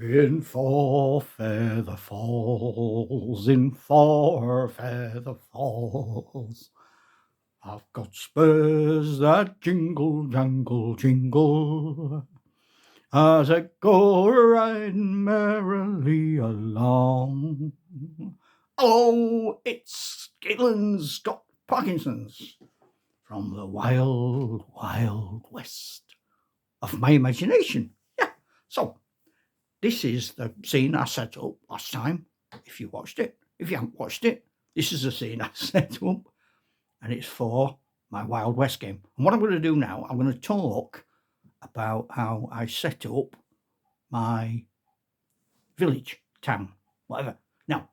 In four feather falls, in four feather falls, I've got spurs that jingle, jangle, jingle, as I go riding merrily along. Oh, it's Galen's got Parkinson's from the wild, wild west of my imagination. Yeah, so this is the scene I set up last time. If you watched it, if you haven't watched it, this is the scene I set up, and it's for my Wild West game. And what I'm going to do now, I'm going to talk about how I set up my village, town, whatever. Now,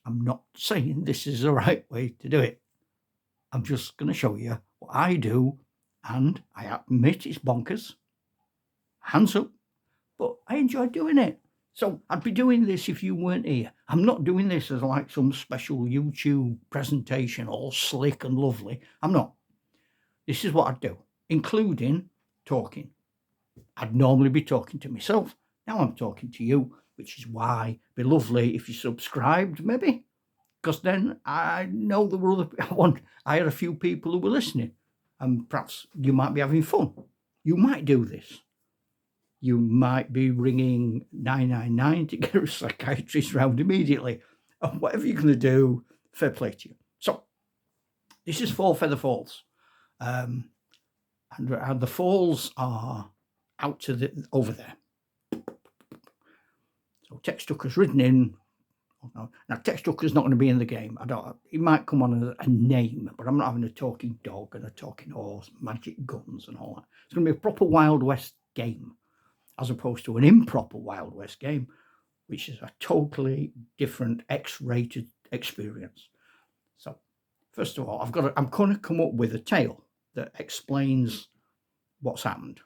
I'm not saying this is the right way to do it. I'm just going to show you what I do, and I admit it's bonkers. Hands up, but I enjoy doing it. So I'd be doing this if you weren't here. I'm not doing this as like some special YouTube presentation, all slick and lovely. I'm not. This is what I'd do, including talking. I'd normally be talking to myself. Now I'm talking to you, which is why it'd be lovely if you subscribed, maybe, because then I know there were other. I had a few people who were listening, and perhaps you might be having fun. You might do this. You might be ringing 999 to get a psychiatrist round immediately. And whatever you're going to do, fair play to you. So, this is Four Feather Falls. And the falls are out to over there. So, Tex Tucker's ridden in. Now, Tex Tucker's not going to be in the game. He might come on as a name, but I'm not having a talking dog and a talking horse, magic guns and all that. It's going to be a proper Wild West game, as opposed to an improper Wild West game, which is a totally different X-rated experience. So, first of all, I'm going to come up with a tale that explains what's happened.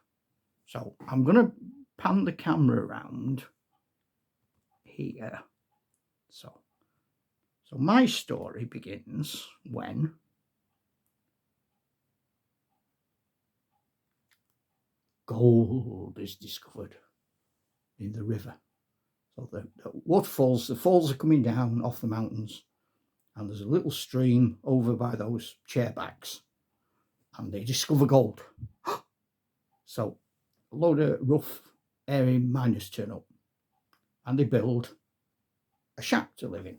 So, I'm going to pan the camera around here. So my story begins when gold is discovered in the river. So the waterfalls, the falls are coming down off the mountains, and there's a little stream over by those chairbacks, and they discover gold. So a load of rough, airy miners turn up, and they build a shack to live in.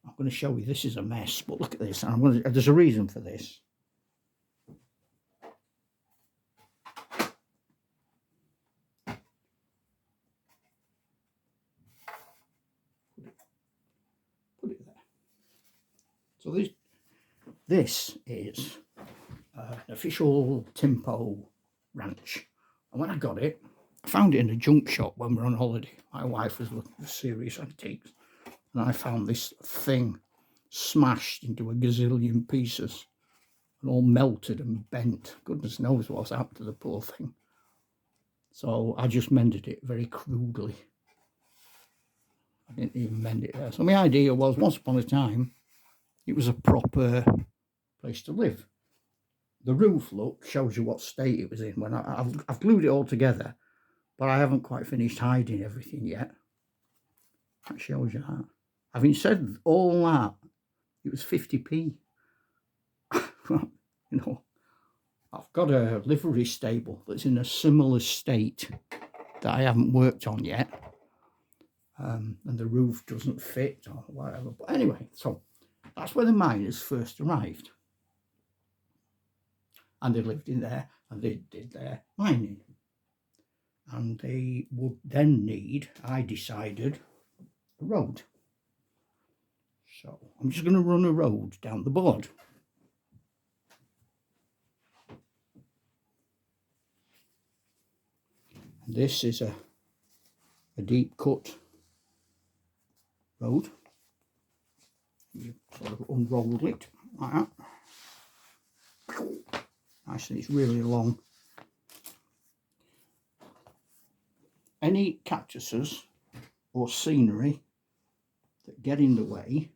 I'm going to show you, this is a mess, but look at this. There's a reason for this. Put it there. So this is an official Timpo ranch. And when I got it, I found it in a junk shop when we were on holiday. My wife was looking for serious antiques, and I found this thing smashed into a gazillion pieces and all melted and bent. Goodness knows what's happened to the poor thing. So I just mended it very crudely. I didn't even mend it there. So my idea was, once upon a time, it was a proper place to live. The roof, look, shows you what state it was in. When I've glued it all together, but I haven't quite finished hiding everything yet. That shows you that. Having said all that, it was 50p. You know, I've got a livery stable that's in a similar state that I haven't worked on yet. And the roof doesn't fit or whatever. But anyway, so that's where the miners first arrived. And they lived in there and they did their mining. And they would then need, I decided, a road. So I'm just going to run a road down the board. And this is a deep cut road. You sort of unroll it like that. Nice, and it's really long. Any cactuses or scenery that get in the way,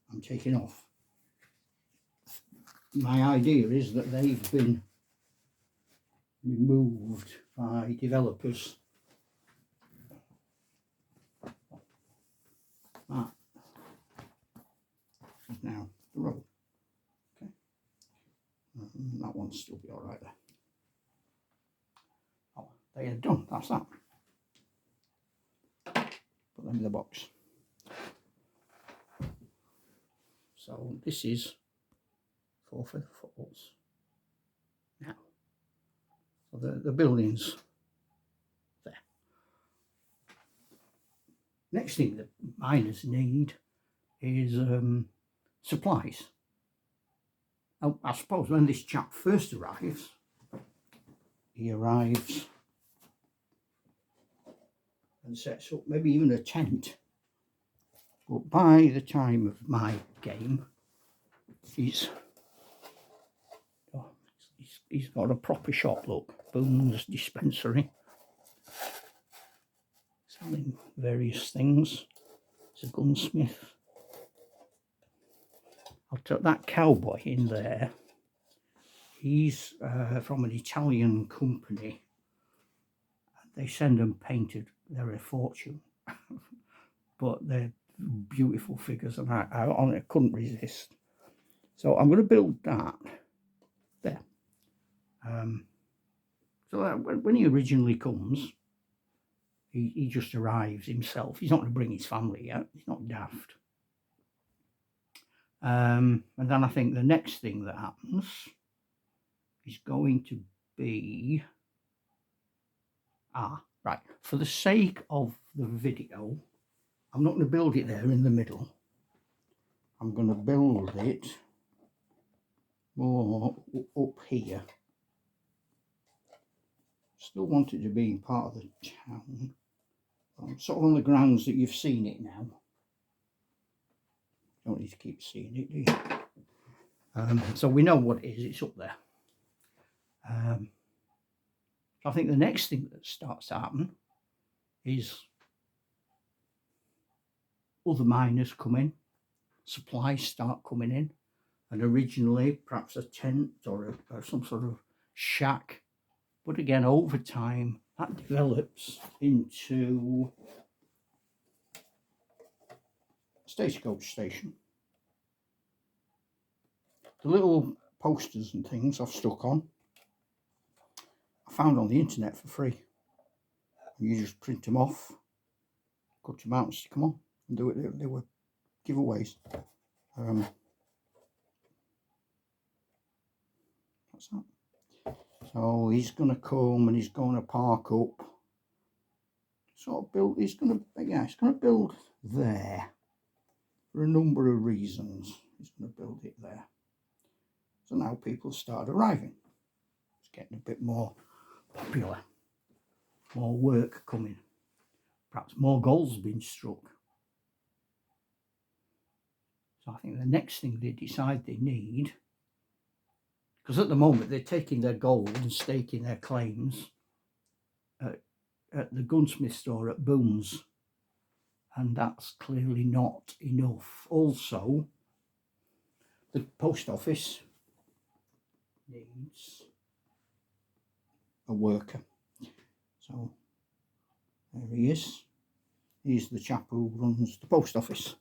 I'm taking off. My idea is that they've been removed by developers That is now the road. Okay. That one still be all right there. Oh, they are done. That's that. Put them in the box. So this is Forfar Falls. Now, so the building's there. Next thing that miners need is supplies. Now, I suppose when this chap first arrives, he arrives and sets up maybe even a tent. But by the time of my game, he's got a proper shop, look, Boone's dispensary, selling various things. It's a gunsmith. I'll tell that cowboy in there, he's from an Italian company. They send them painted, they're a fortune. But they're beautiful figures, and I couldn't resist. So I'm going to build that there. So that when he originally comes, he just arrives himself. He's not going to bring his family yet. He's not daft. And then I think the next thing that happens is going to be right. For the sake of the video, I'm not going to build it there in the middle. I'm going to build it more up here. Still want it to be part of the town. Sort of on the grounds that you've seen it now. Don't need to keep seeing it, do you? So we know what it is. It's up there. So I think the next thing that starts to happen is other miners come in, supplies start coming in, and originally perhaps a tent or some sort of shack, but again over time that develops into a stagecoach station. The little posters and things I've stuck on, I found on the internet for free. You just print them off, cut them out and stick them on and do it. They were giveaways. That's that. So he's going to come and he's going to park up. Sort of build. He's going to build there for a number of reasons. He's going to build it there. So now people start arriving. It's getting a bit more popular. More work coming. Perhaps more goals being struck. So I think the next thing they decide they need, because at the moment they're taking their gold and staking their claims at the gunsmith store at Boone's, and that's clearly not enough. Also, the post office needs a worker. So there he is. He's the chap who runs the post office.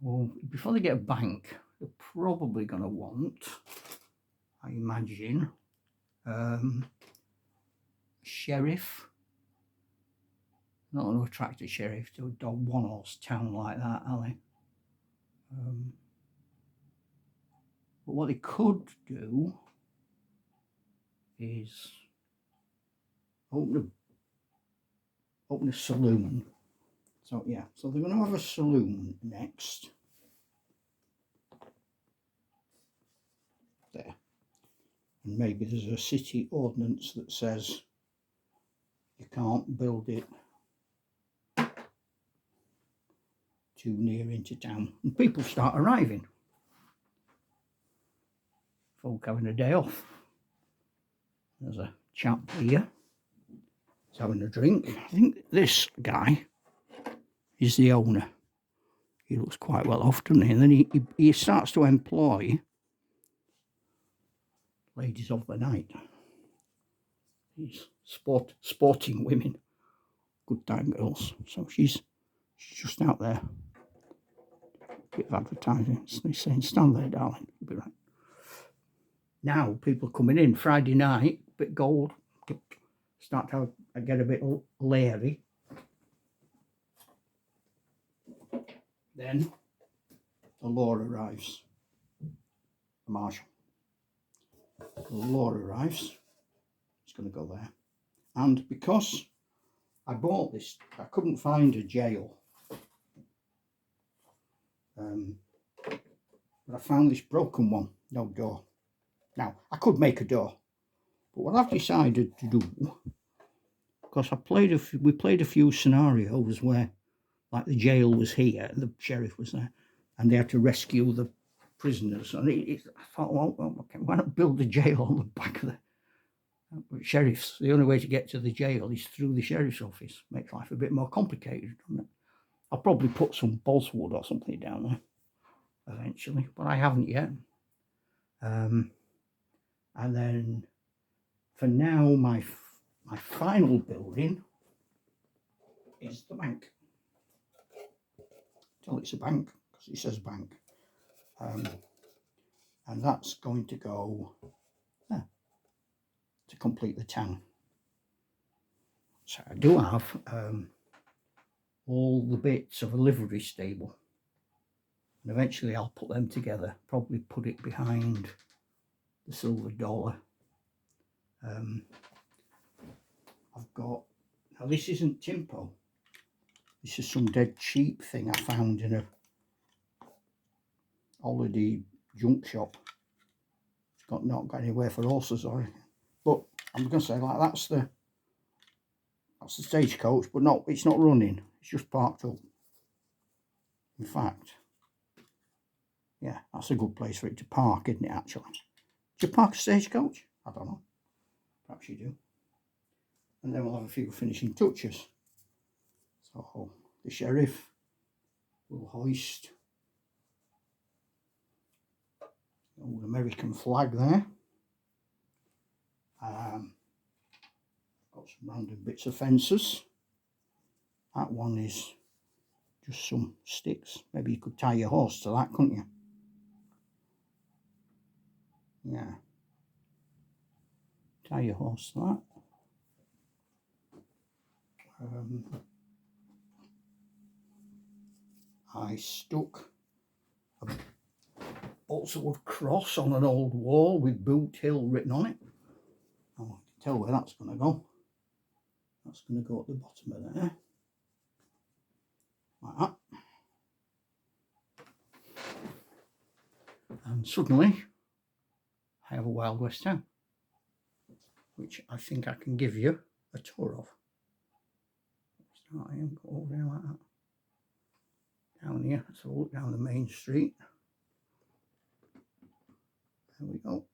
Well, before they get a bank, they're probably going to want, I imagine, sheriff. Not going to attract a sheriff to a one-horse town like that, are they? But what they could do is open a saloon. So yeah, so they're going to have a saloon next. There. And maybe there's a city ordinance that says you can't build it too near into town. And people start arriving. Folk having a day off. There's a chap here. He's having a drink. I think this guy is the owner. He looks quite well off, doesn't he? And then he starts to employ ladies of the night. these sporting women, good time girls. So she's just out there. Bit of advertising. They're saying, stand there, darling. You'll be right. Now people are coming in Friday night, bit gold, start to get a bit leery. Then the law arrives. The marshal. The law arrives. It's going to go there. And because I bought this, I couldn't find a jail. But I found this broken one, no door. Now, I could make a door, but what I've decided to do, because we played a few scenarios where, like, the jail was here and the sheriff was there, and they had to rescue the prisoners. And I thought, well, okay, why not build a jail on the back of the sheriff's? The only way to get to the jail is through the sheriff's office. Makes life a bit more complicated, doesn't it? I'll probably put some balsa-wood or something down there eventually, but I haven't yet. And then for now, my final building is the bank. Tell it's a bank because it says bank, and that's going to go there to complete the town. So I do have all the bits of a livery stable, and eventually I'll put them together, probably put it behind the Silver Dollar. I've got, now this isn't Timpo, this is some dead cheap thing I found in a holiday junk shop. It's not got anywhere for horses or anything, but I'm going to say, like, that's the stagecoach, but no, it's not running, it's just parked up. In fact, yeah, that's a good place for it to park, isn't it, actually? Do you park a stagecoach? I don't know. Perhaps you do. And then we'll have a few finishing touches. So the sheriff will hoist the old American flag there. Got some random bits of fences. That one is just some sticks. Maybe you could tie your horse to that, couldn't you? Yeah. Tie your horse to that. I stuck a balsa-wood cross on an old wall with Boot Hill written on it. I can tell where that's going to go. That's going to go at the bottom of there, like that. And suddenly I have a Wild West town, which I think I can give you a tour of. Start here, go over there like that. Down here, let's have a look down the main street. There we go.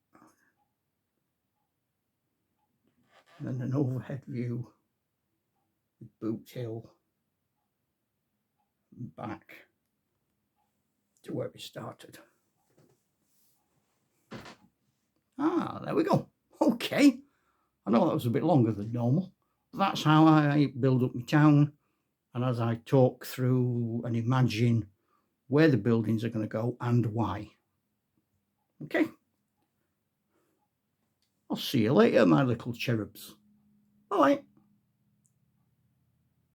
And then an overhead view with Boot Hill back to where we started. Ah, there we go. Okay. I know that was a bit longer than normal, but that's how I build up my town. And as I talk through and imagine where the buildings are going to go and why. Okay. I'll see you later, my little cherubs. Bye.